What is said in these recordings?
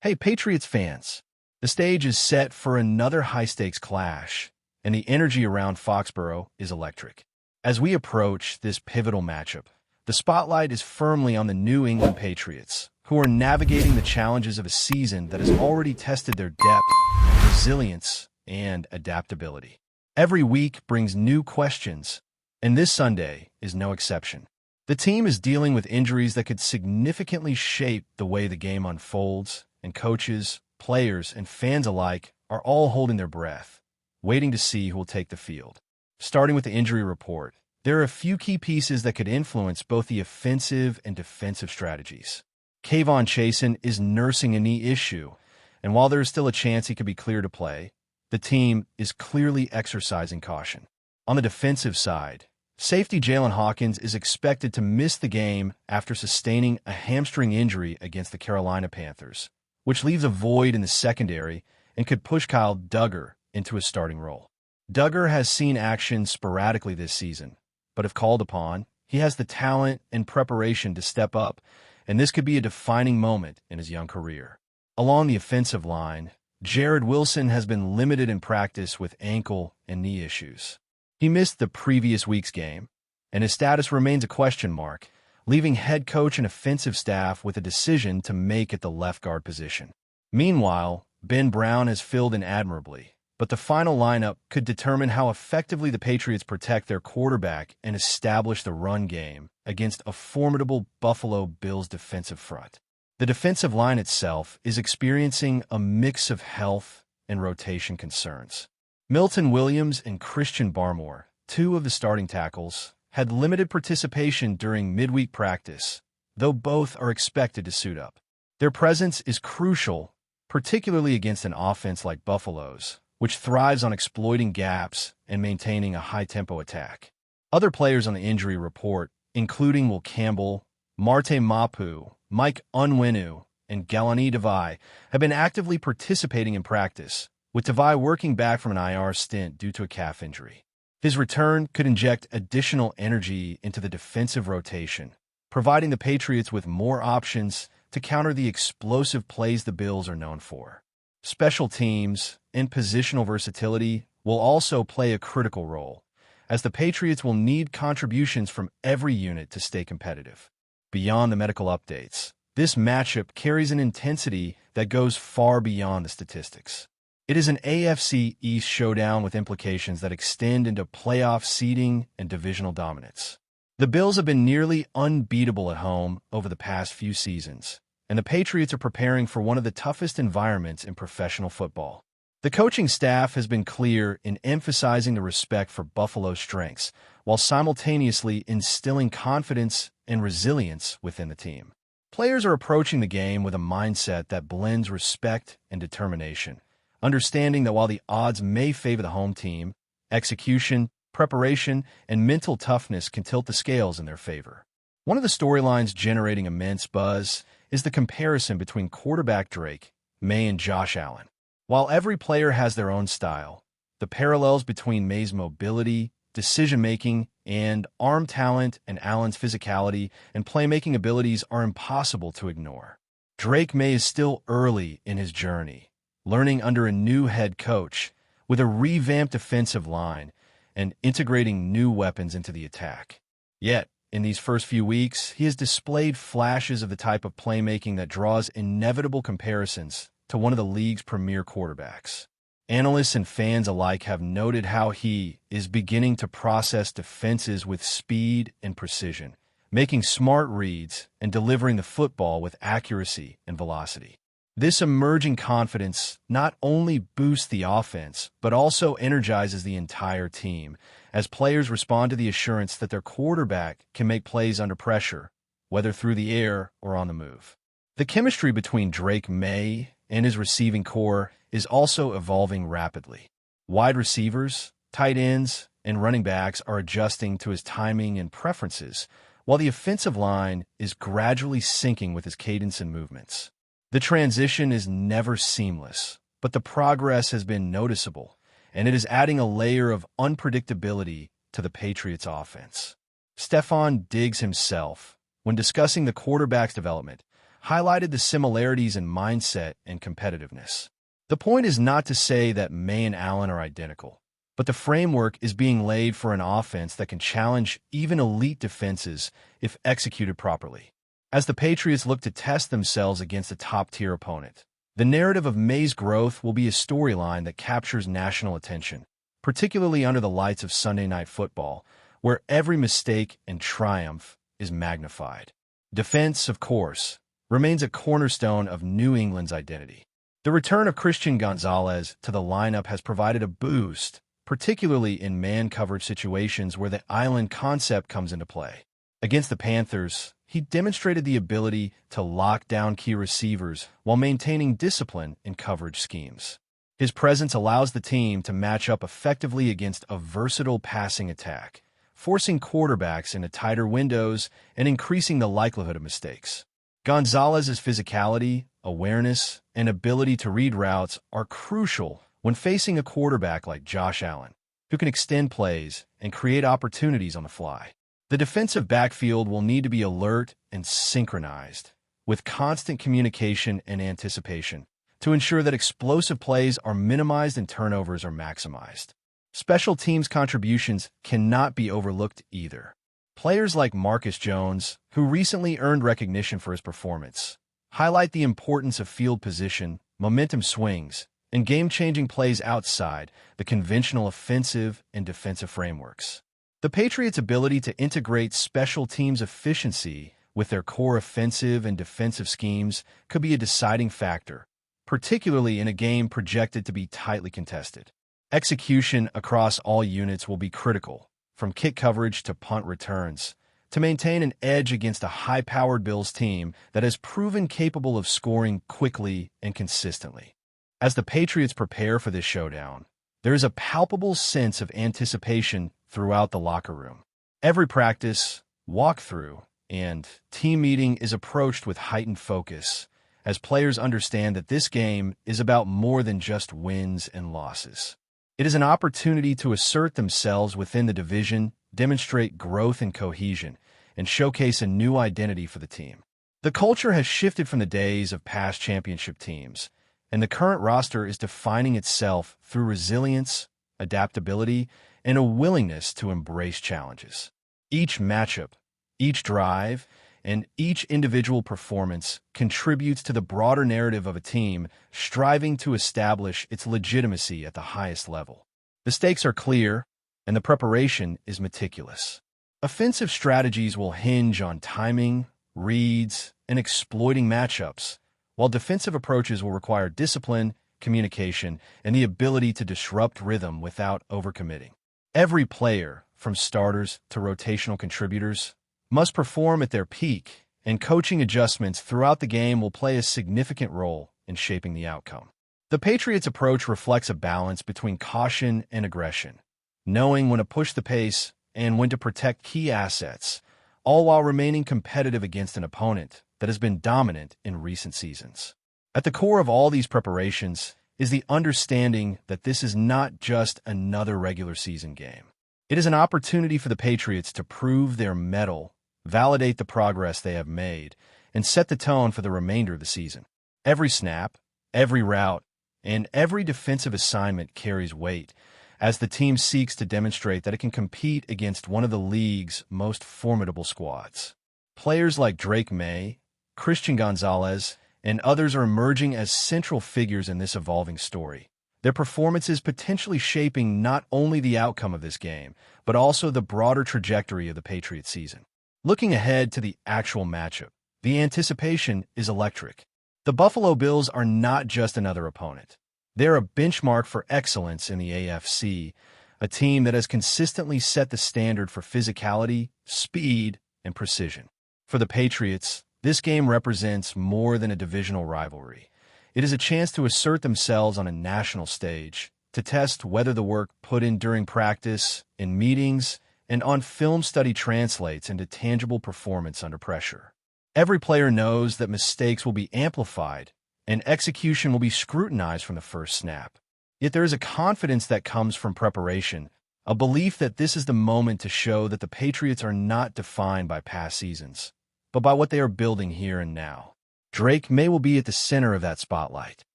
Hey, Patriots fans! The stage is set for another high-stakes clash, and the energy around Foxborough is electric. As we approach this pivotal matchup, the spotlight is firmly on the New England Patriots, who are navigating the challenges of a season that has already tested their depth, resilience, and adaptability. Every week brings new questions, and this Sunday is no exception. The team is dealing with injuries that could significantly shape the way the game unfolds, and coaches, players, and fans alike are all holding their breath, waiting to see who will take the field. Starting with the injury report, there are a few key pieces that could influence both the offensive and defensive strategies. Kayvon Chasen is nursing a knee issue, and while there is still a chance he could be cleared to play, the team is clearly exercising caution. On the defensive side, safety Jalen Hawkins is expected to miss the game after sustaining a hamstring injury against the Carolina Panthers, which leaves a void in the secondary and could push Kyle Duggar into a starting role. Duggar has seen action sporadically this season, but if called upon, he has the talent and preparation to step up, and this could be a defining moment in his young career. Along the offensive line, Jared Wilson has been limited in practice with ankle and knee issues. He missed the previous week's game, and his status remains a question mark, leaving head coach and offensive staff with a decision to make at the left guard position. Meanwhile, Ben Brown has filled in admirably, but the final lineup could determine how effectively the Patriots protect their quarterback and establish the run game against a formidable Buffalo Bills defensive front. The defensive line itself is experiencing a mix of health and rotation concerns. Milton Williams and Christian Barmore, two of the starting tackles, had limited participation during midweek practice, though both are expected to suit up. Their presence is crucial, particularly against an offense like Buffalo's, which thrives on exploiting gaps and maintaining a high-tempo attack. Other players on the injury report, including Will Campbell, Marte Mapu, Mike Onwenu, and Galani Devai, have been actively participating in practice, with Devai working back from an IR stint due to a calf injury. His return could inject additional energy into the defensive rotation, providing the Patriots with more options to counter the explosive plays the Bills are known for. Special teams and positional versatility will also play a critical role, as the Patriots will need contributions from every unit to stay competitive. Beyond the medical updates, this matchup carries an intensity that goes far beyond the statistics. It is an AFC East showdown with implications that extend into playoff seeding and divisional dominance. The Bills have been nearly unbeatable at home over the past few seasons, and the Patriots are preparing for one of the toughest environments in professional football. The coaching staff has been clear in emphasizing the respect for Buffalo's strengths, while simultaneously instilling confidence and resilience within the team. Players are approaching the game with a mindset that blends respect and determination, understanding that while the odds may favor the home team, execution, preparation, and mental toughness can tilt the scales in their favor. One of the storylines generating immense buzz is the comparison between quarterback Drake May and Josh Allen. While every player has their own style, the parallels between May's mobility, decision-making, and arm talent and Allen's physicality and playmaking abilities are impossible to ignore. Drake May is still early in his journey, learning under a new head coach, with a revamped offensive line, and integrating new weapons into the attack. Yet, in these first few weeks, he has displayed flashes of the type of playmaking that draws inevitable comparisons to one of the league's premier quarterbacks. Analysts and fans alike have noted how he is beginning to process defenses with speed and precision, making smart reads and delivering the football with accuracy and velocity. This emerging confidence not only boosts the offense, but also energizes the entire team as players respond to the assurance that their quarterback can make plays under pressure, whether through the air or on the move. The chemistry between Drake May and his receiving core is also evolving rapidly. Wide receivers, tight ends, and running backs are adjusting to his timing and preferences, while the offensive line is gradually syncing with his cadence and movements. The transition is never seamless, but the progress has been noticeable, and it is adding a layer of unpredictability to the Patriots' offense. Stefon Diggs himself, when discussing the quarterback's development, highlighted the similarities in mindset and competitiveness. The point is not to say that May and Allen are identical, but the framework is being laid for an offense that can challenge even elite defenses if executed properly. As the Patriots look to test themselves against a top-tier opponent, the narrative of May's growth will be a storyline that captures national attention, particularly under the lights of Sunday Night Football, where every mistake and triumph is magnified. Defense, of course, remains a cornerstone of New England's identity. The return of Christian Gonzalez to the lineup has provided a boost, particularly in man-coverage situations where the island concept comes into play. Against the Panthers, he demonstrated the ability to lock down key receivers while maintaining discipline in coverage schemes. His presence allows the team to match up effectively against a versatile passing attack, forcing quarterbacks into tighter windows and increasing the likelihood of mistakes. Gonzalez's physicality, awareness, and ability to read routes are crucial when facing a quarterback like Josh Allen, who can extend plays and create opportunities on the fly. The defensive backfield will need to be alert and synchronized, with constant communication and anticipation, to ensure that explosive plays are minimized and turnovers are maximized. Special teams contributions cannot be overlooked either. Players like Marcus Jones, who recently earned recognition for his performance, highlight the importance of field position, momentum swings, and game-changing plays outside the conventional offensive and defensive frameworks. The Patriots' ability to integrate special teams' efficiency with their core offensive and defensive schemes could be a deciding factor, particularly in a game projected to be tightly contested. Execution across all units will be critical, from kick coverage to punt returns, to maintain an edge against a high-powered Bills team that has proven capable of scoring quickly and consistently. As the Patriots prepare for this showdown, there is a palpable sense of anticipation throughout the locker room. Every practice, walkthrough, and team meeting is approached with heightened focus, as players understand that this game is about more than just wins and losses. It is an opportunity to assert themselves within the division, demonstrate growth and cohesion, and showcase a new identity for the team. The culture has shifted from the days of past championship teams, and the current roster is defining itself through resilience, adaptability, and a willingness to embrace challenges. Each matchup, each drive, and each individual performance contributes to the broader narrative of a team striving to establish its legitimacy at the highest level. The stakes are clear, and the preparation is meticulous. Offensive strategies will hinge on timing, reads, and exploiting matchups, while defensive approaches will require discipline, communication, and the ability to disrupt rhythm without overcommitting. Every player, from starters to rotational contributors, must perform at their peak, and coaching adjustments throughout the game will play a significant role in shaping the outcome. The Patriots' approach reflects a balance between caution and aggression, knowing when to push the pace and when to protect key assets, all while remaining competitive against an opponent that has been dominant in recent seasons. At the core of all these preparations is the understanding that this is not just another regular season game. It is an opportunity for the Patriots to prove their mettle, validate the progress they have made, and set the tone for the remainder of the season. Every snap, every route, and every defensive assignment carries weight as the team seeks to demonstrate that it can compete against one of the league's most formidable squads. Players like Drake May, Christian Gonzalez, and others are emerging as central figures in this evolving story, their performances potentially shaping not only the outcome of this game, but also the broader trajectory of the Patriots season. Looking ahead to the actual matchup, the anticipation is electric. The Buffalo Bills are not just another opponent. They're a benchmark for excellence in the AFC, a team that has consistently set the standard for physicality, speed, and precision. For the Patriots, this game represents more than a divisional rivalry. It is a chance to assert themselves on a national stage, to test whether the work put in during practice, in meetings, and on film study translates into tangible performance under pressure. Every player knows that mistakes will be amplified and execution will be scrutinized from the first snap. Yet there is a confidence that comes from preparation, a belief that this is the moment to show that the Patriots are not defined by past seasons, but by what they are building here and now. Drake May will be at the center of that spotlight.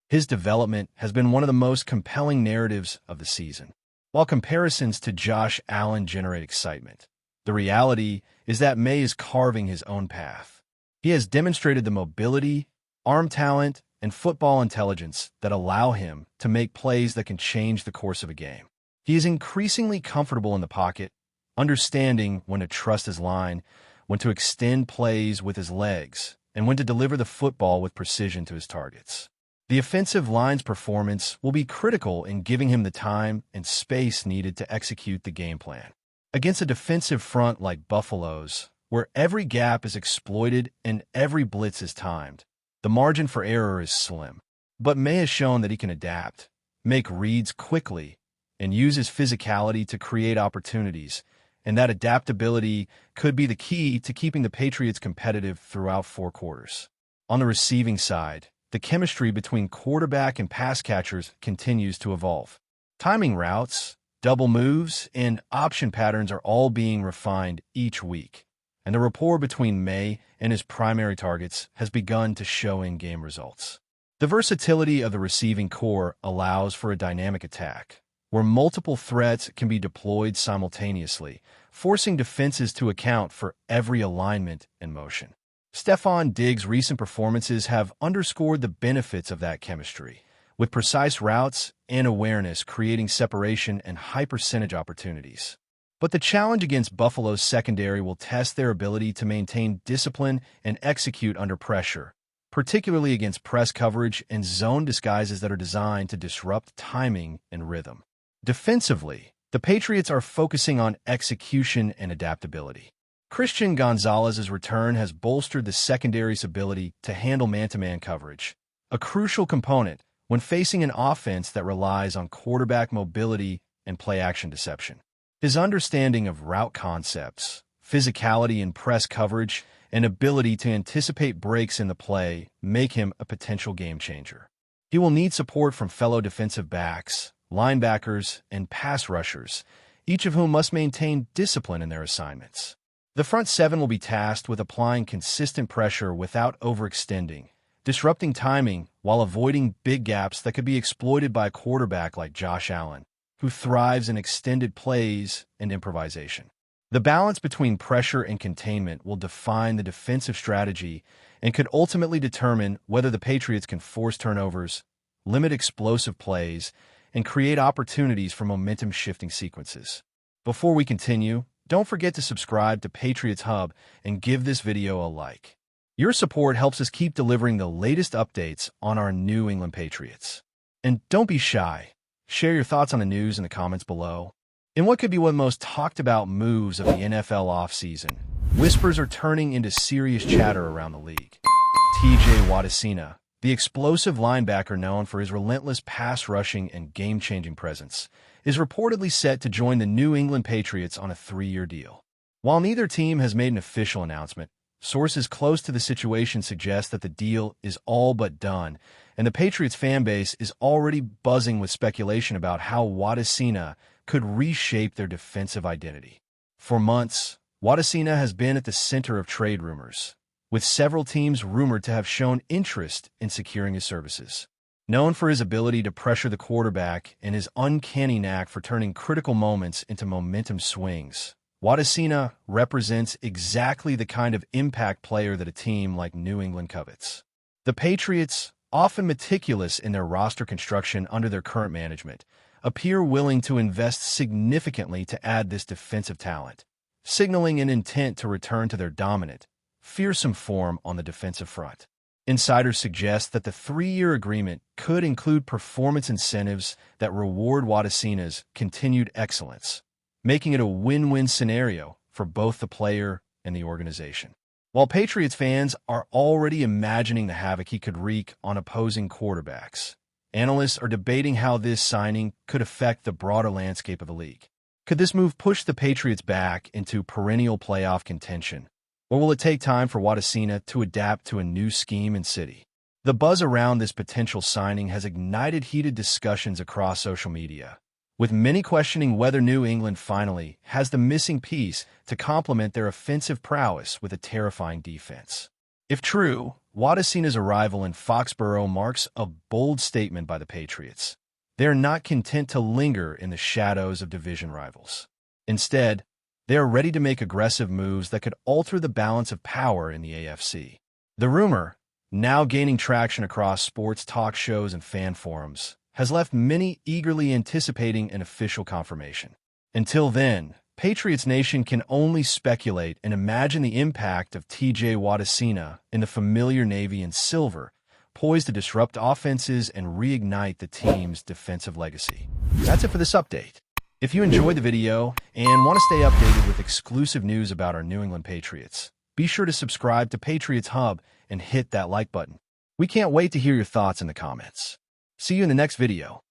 His development has been one of the most compelling narratives of the season. While comparisons to Josh Allen generate excitement, the reality is that May is carving his own path. He has demonstrated the mobility, arm talent, and football intelligence that allow him to make plays that can change the course of a game. He is increasingly comfortable in the pocket, understanding when to trust his line, when to extend plays with his legs, and when to deliver the football with precision to his targets. The offensive line's performance will be critical in giving him the time and space needed to execute the game plan. Against a defensive front like Buffalo's, where every gap is exploited and every blitz is timed, the margin for error is slim. But May has shown that he can adapt, make reads quickly, and use his physicality to create opportunities, and that adaptability could be the key to keeping the Patriots competitive throughout 4 quarters. On the receiving side, the chemistry between quarterback and pass catchers continues to evolve. Timing routes, double moves, and option patterns are all being refined each week, and the rapport between May and his primary targets has begun to show in-game results. The versatility of the receiving core allows for a dynamic attack, where multiple threats can be deployed simultaneously, forcing defenses to account for every alignment and motion. Stephon Diggs' recent performances have underscored the benefits of that chemistry, with precise routes and awareness creating separation and high-percentage opportunities. But the challenge against Buffalo's secondary will test their ability to maintain discipline and execute under pressure, particularly against press coverage and zone disguises that are designed to disrupt timing and rhythm. Defensively, the Patriots are focusing on execution and adaptability. Christian Gonzalez's return has bolstered the secondary's ability to handle man-to-man coverage, a crucial component when facing an offense that relies on quarterback mobility and play-action deception. His understanding of route concepts, physicality in press coverage, and ability to anticipate breaks in the play make him a potential game-changer. He will need support from fellow defensive backs, linebackers, and pass rushers, each of whom must maintain discipline in their assignments. The front seven will be tasked with applying consistent pressure without overextending, disrupting timing while avoiding big gaps that could be exploited by a quarterback like Josh Allen, who thrives in extended plays and improvisation. The balance between pressure and containment will define the defensive strategy and could ultimately determine whether the Patriots can force turnovers, limit explosive plays, and create opportunities for momentum-shifting sequences. Before we continue, don't forget to subscribe to Patriots Hub and give this video a like. Your support helps us keep delivering the latest updates on our New England Patriots. And don't be shy. Share your thoughts on the news in the comments below. In what could be one of the most talked about moves of the NFL offseason, whispers are turning into serious chatter around the league. TJ Watt, the explosive linebacker known for his relentless pass rushing and game-changing presence, is reportedly set to join the New England Patriots on a 3-year deal. While neither team has made an official announcement, sources close to the situation suggest that the deal is all but done, and the Patriots fan base is already buzzing with speculation about how Watt could reshape their defensive identity. For months, Watt has been at the center of trade rumors, with several teams rumored to have shown interest in securing his services. Known for his ability to pressure the quarterback and his uncanny knack for turning critical moments into momentum swings, Watt represents exactly the kind of impact player that a team like New England covets. The Patriots, often meticulous in their roster construction under their current management, appear willing to invest significantly to add this defensive talent, signaling an intent to return to their dominant, fearsome form on the defensive front. Insiders suggest that the 3-year agreement could include performance incentives that reward Watt continued excellence, making it a win-win scenario for both the player and the organization. While Patriots fans are already imagining the havoc he could wreak on opposing quarterbacks, analysts are debating how this signing could affect the broader landscape of the league. Could this move push the Patriots back into perennial playoff contention, or will it take time for Watt to adapt to a new scheme and city? The buzz around this potential signing has ignited heated discussions across social media, with many questioning whether New England finally has the missing piece to complement their offensive prowess with a terrifying defense. If true, Wadasina's arrival in Foxborough marks a bold statement by the Patriots. They are not content to linger in the shadows of division rivals. Instead, they are ready to make aggressive moves that could alter the balance of power in the AFC. The rumor, now gaining traction across sports talk shows and fan forums, has left many eagerly anticipating an official confirmation. Until then, Patriots Nation can only speculate and imagine the impact of TJ Wadasina in the familiar navy and silver, poised to disrupt offenses and reignite the team's defensive legacy. That's it for this update. If you enjoyed the video and want to stay updated with exclusive news about our New England Patriots, be sure to subscribe to Patriots Hub and hit that like button. We can't wait to hear your thoughts in the comments. See you in the next video.